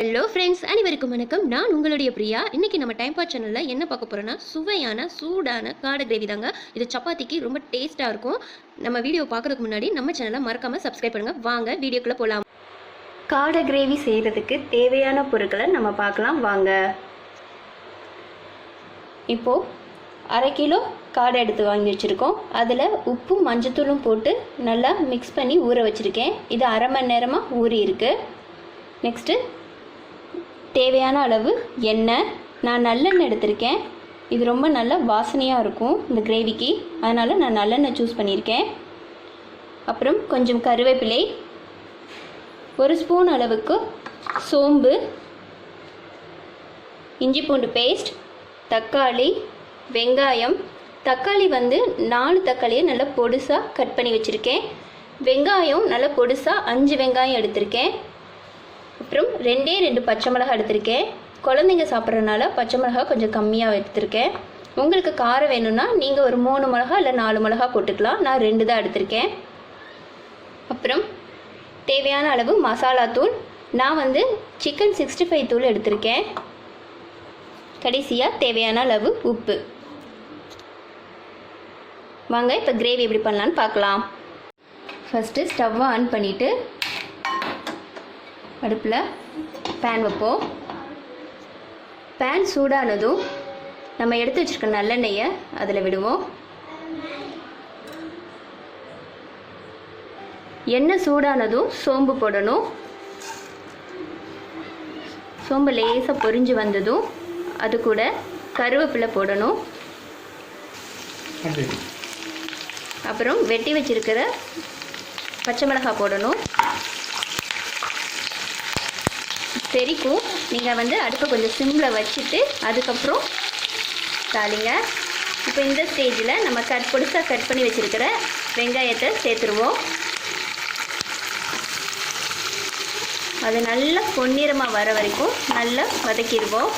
Hello friends, அனைவருக்கும் வணக்கம். நான் உங்களுடைய பிரியா. இன்றைக்கி நம்ம டைம் பாஸ் சேனலில் என்ன பார்க்க போகிறோன்னா, சுவையான சூடான காடை கிரேவி தாங்க. இது சப்பாத்திக்கு ரொம்ப டேஸ்ட்டாக இருக்கும். நம்ம வீடியோ பார்க்குறதுக்கு முன்னாடி நம்ம சேனலை மறக்காமல் சப்ஸ்கிரைப் பண்ணுங்கள். வாங்க வீடியோக்குள்ளே போகலாம். காடை கிரேவி செய்கிறதுக்கு தேவையான பொருட்களை நம்ம பார்க்கலாம் வாங்க. இப்போது 1/2 கிலோ காடை எடுத்து வாங்கி வச்சுருக்கோம். அதில் உப்பும் மஞ்சத்தூளும் போட்டு நல்லா மிக்ஸ் பண்ணி ஊற வச்சுருக்கேன். இது 1/2 மணி நேரமாக ஊறி இருக்குது. நெக்ஸ்ட்டு தேவையான அளவு எண்ணெய். நான் நல்லெண்ணெய் எடுத்திருக்கேன். இது ரொம்ப நல்ல வாசனையாக இருக்கும் இந்த கிரேவிக்கு, அதனால் நான் நல்லெண்ணெய் சூஸ் பண்ணியிருக்கேன். அப்புறம் கொஞ்சம் கருவேப்பிலை, 1 ஸ்பூன் அளவுக்கு சோம்பு, இஞ்சி பூண்டு பேஸ்ட், தக்காளி, வெங்காயம். தக்காளி 4 தக்காளியை நல்லா பொடுசாக கட் பண்ணி வச்சுருக்கேன். வெங்காயம் நல்லா பொடுசாக 5 வெங்காயம் எடுத்திருக்கேன். அப்புறம் 2 பச்சை மிளகாய் எடுத்திருக்கேன். குழந்தைங்க சாப்பிட்றதுனால பச்சை மிளகாய் கொஞ்சம் கம்மியாக எடுத்திருக்கேன். உங்களுக்கு காரம் வேணும்னா நீங்கள் ஒரு 3 மிளகா இல்லை 4 மிளகா போட்டுக்கலாம். நான் 2 தான் எடுத்திருக்கேன். அப்புறம் தேவையான அளவு மசாலா தூள். நான் சிக்கன் 65 தூள் எடுத்திருக்கேன். கடைசியாக தேவையான அளவு உப்பு. வாங்க இப்போ கிரேவி எப்படி பண்ணலான்னு பார்க்கலாம். ஃபஸ்ட்டு ஸ்டவ்வை ஆன் பண்ணிவிட்டு அடுப்பில் பேன் வைப்போம். பேன் சூடானதும் நம்ம எடுத்து வச்சுருக்க நல்லெண்ணெயை அதில் விடுவோம். எண்ணெய் சூடானதும் சோம்பு போடணும். சோம்பு லேசாக பொரிஞ்சு வந்ததும் அது கூட கருவேப்பிலை போடணும். அப்புறம் வெட்டி வச்சிருக்கிற பச்சை மிளகாய் போடணும். தெரிக்கும். நீங்கள் அடுப்பை கொஞ்சம் சிம்மில் வச்சுட்டு அதுக்கப்புறம் தாளிங்க. இப்போ இந்த ஸ்டேஜில் நம்ம பொடிசாக கட் பண்ணி வச்சுருக்கிற வெங்காயத்தை சேர்த்துருவோம். அது நல்லா பொன்னிறமாக வர வரைக்கும் நல்லா வதக்கிடுவோம்.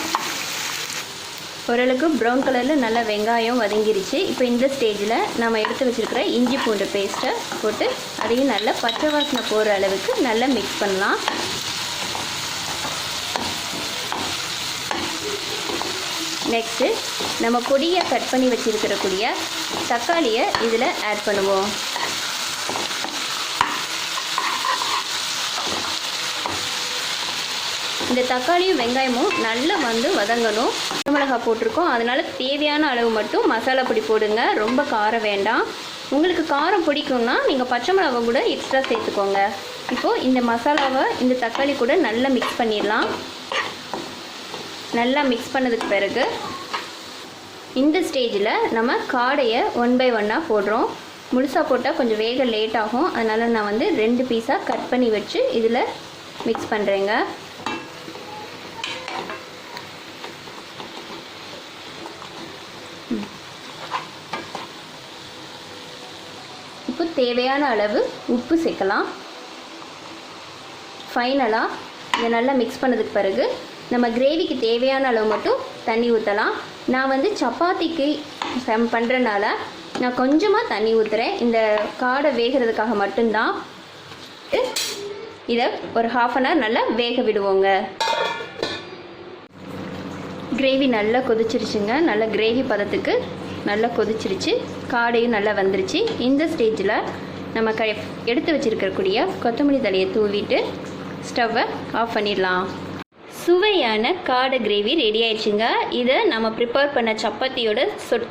ஓரளவுக்கு ப்ரௌன் கலரில் நல்லா வெங்காயம் வதங்கிருச்சு. இப்போ இந்த ஸ்டேஜில் நம்ம எடுத்து வச்சுருக்கிற இஞ்சி பூண்டு பேஸ்ட்டை போட்டு அதையும் நல்லா பச்சை வாசனை போகிற அளவுக்கு நல்லா மிக்ஸ் பண்ணலாம். நெக்ஸ்ட்டு நம்ம பொடியாக கட் பண்ணி வச்சுருக்கிறக்கூடிய தக்காளியை இதில் ஆட் பண்ணுவோம். இந்த தக்காளியும் வெங்காயமும் நல்லா வதங்கணும். மிளகாய் போட்டிருக்கோம், அதனால் தேவையான அளவு மட்டும் மசாலா பொடி போடுங்க. ரொம்ப காரம் வேண்டாம். உங்களுக்கு காரம் பிடிக்கும்னா நீங்கள் பச்சை மிளகாய் கூட எக்ஸ்ட்ரா சேர்த்துக்கோங்க. இப்போது இந்த மசாலாவை இந்த தக்காளி கூட நல்லா மிக்ஸ் பண்ணிடலாம். நல்லா மிக்ஸ் பண்ணதுக்கு பிறகு இந்த ஸ்டேஜில் நம்ம காடையை 1 by 1 போடுறோம். முழுசாக போட்டால் கொஞ்சம் வேக லேட் ஆகும். அதனால் நான் 2 பீஸாக கட் பண்ணி வச்சு இதில் மிக்ஸ் பண்ணுறேங்க. இப்போ தேவையான அளவு உப்பு சேர்க்கலாம். ஃபைனலாக இதை நல்லா மிக்ஸ் பண்ணதுக்கு பிறகு நம்ம கிரேவிக்கு தேவையான அளவு மட்டும் தண்ணி ஊற்றலாம். நான் சப்பாத்திக்கு பண்ணுறனால நான் கொஞ்சமாக தண்ணி ஊற்றுறேன். இந்த காடை வேகிறதுக்காக மட்டும்தான். இதை ஒரு 1/2 அன் ஹவர் நல்லா வேக விடுவோங்க. கிரேவி நல்லா கொதிச்சிருச்சுங்க. நல்லா கிரேவி பதத்துக்கு நல்லா கொதிச்சிருச்சு. காடையும் நல்லா வந்துருச்சு. இந்த ஸ்டேஜில் நம்ம எடுத்து வச்சுருக்கக்கூடிய கொத்தமல்லி தழையை தூவிட்டு ஸ்டவ்வை ஆஃப் பண்ணிடலாம். சுவையான காடை கிரேவி ரெடி ஆயிடுச்சுங்க. இதை நம்ம ப்ரிப்பேர் பண்ண சப்பாத்தியோட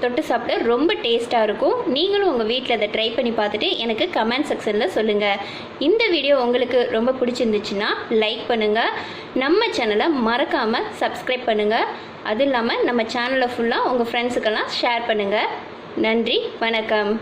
தொட்டு சாப்பிட ரொம்ப டேஸ்ட்டாக இருக்கும். நீங்களும் உங்கள் வீட்டில் அதை ட்ரை பண்ணி பார்த்துட்டு எனக்கு கமெண்ட் செக்ஷனில் சொல்லுங்கள். இந்த வீடியோ உங்களுக்கு ரொம்ப பிடிச்சிருந்துச்சுன்னா லைக் பண்ணுங்கள். நம்ம சேனலை மறக்காமல் சப்ஸ்கிரைப் பண்ணுங்கள். அது இல்லாமல் நம்ம சேனலை ஃபுல்லாக உங்கள் ஃப்ரெண்ட்ஸுக்கெல்லாம் ஷேர் பண்ணுங்கள். நன்றி, வணக்கம்.